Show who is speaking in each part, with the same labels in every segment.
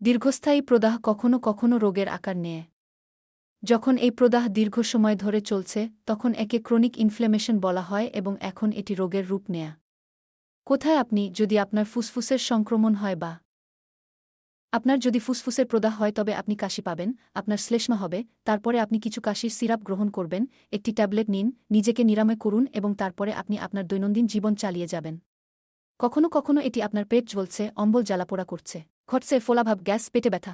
Speaker 1: দীর্ঘস্থায়ী প্রদাহ কখনও কখনও রোগের আকার নেয়। যখন এই প্রদাহ দীর্ঘ সময় ধরে চলছে তখন একে ক্রনিক ইনফ্লেমেশন বলা হয় এবং এখন এটি রোগের রূপ নেয়া। কোথায় আপনি যদি আপনার ফুসফুসের সংক্রমণ হয় বা আপনার যদি ফুসফুসের প্রদাহ হয় তবে আপনি কাশি পাবেন, আপনার শ্লেষ্মা হবে, তারপরে আপনি কিছু কাশির সিরাপ গ্রহণ করবেন, একটি ট্যাবলেট নিন, নিজেকে নিরাময় করুন এবং তারপরে আপনি আপনার দৈনন্দিন জীবন চালিয়ে যাবেন। কখনো কখনো এটি আপনার পেট জ্বলছে, অম্বল জ্বালাপোড়া করছে, ঘটছে ফোলাভাব, গ্যাস, পেটে ব্যথা।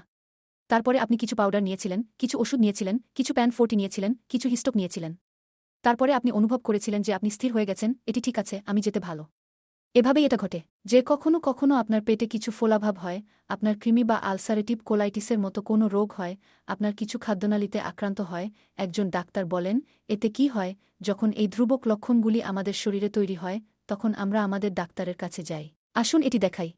Speaker 1: তারপরে আপনি কিছু পাউডার নিয়েছিলেন, কিছু ওষুধ নিয়েছিলেন, কিছু প্যান 40 নিয়েছিলেন, কিছু হিস্টোক নিয়েছিলেন। তারপরে আপনি অনুভব করেছিলেন যে আপনি স্থির হয়ে গেছেন, এটি ঠিক আছে, আমি যেতে ভালো। এভাবেই এটা ঘটে যে কখনো কখনো আপনার পেটে কিছু ফোলাভাব হয়, আপনার কৃমি বা আলসারেটিভ কোলাইটিসের মতো কোনো রোগ হয়, আপনার কিছু খাদ্যনালীতে আক্রান্ত হয়। একজন ডাক্তার বলেন, এতে কি হয়, যখন এই ধ্রুবক লক্ষণগুলি আমাদের শরীরে তৈরি হয়, তখন আমরা আমাদের ডাক্তারের কাছে যাই। আসুন এটি দেখাই।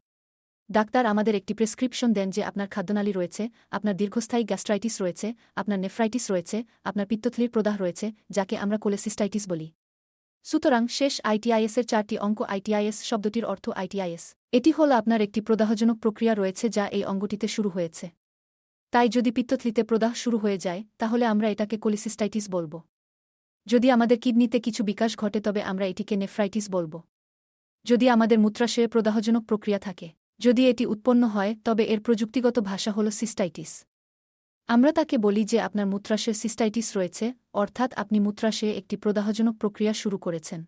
Speaker 1: ডাক্তার আমাদের একটি প্রেসক্রিপশন দেন যে আপনার খাদ্যনালী রয়েছে, আপনার দীর্ঘস্থায়ী গ্যাস্ট্রাইটিস রয়েছে, আপনার নেফ্রাইটিস রয়েছে, আপনার পিত্তথলির প্রদাহ রয়েছে, যাকে আমরা কোলেসিস্টাইটিস বলি। সুতরাং শেষ আইটিআইএসের 4টি অঙ্ক। আইটিআইএস শব্দটির অর্থ আইটিআইএস। এটি হল আপনার একটি প্রদাহজনক প্রক্রিয়া রয়েছে যা এই অঙ্গটিতে শুরু হয়েছে। তাই যদি পিত্তথলিতে প্রদাহ শুরু হয়ে যায় তাহলে আমরা এটাকে কোলিসিস্টাইটিস বলব। যদি আমাদের কিডনিতে কিছু বিকাশ ঘটে তবে আমরা এটিকে নেফ্রাইটিস বলব। যদি আমাদের মূত্রাশয়ে প্রদাহজনক প্রক্রিয়া থাকে, যদি এটি উৎপন্ন হয় তবে এর প্রযুক্তিগত ভাষা হল সিস্টাইটিস। আমরা তাকে বলি যে আপনার মূত্রাশয়ে সিস্টাইটিস রয়েছে, অর্থাৎ আপনি মূত্রাশয়ে একটি প্রদাহজনক প্রক্রিয়া শুরু করেছেন।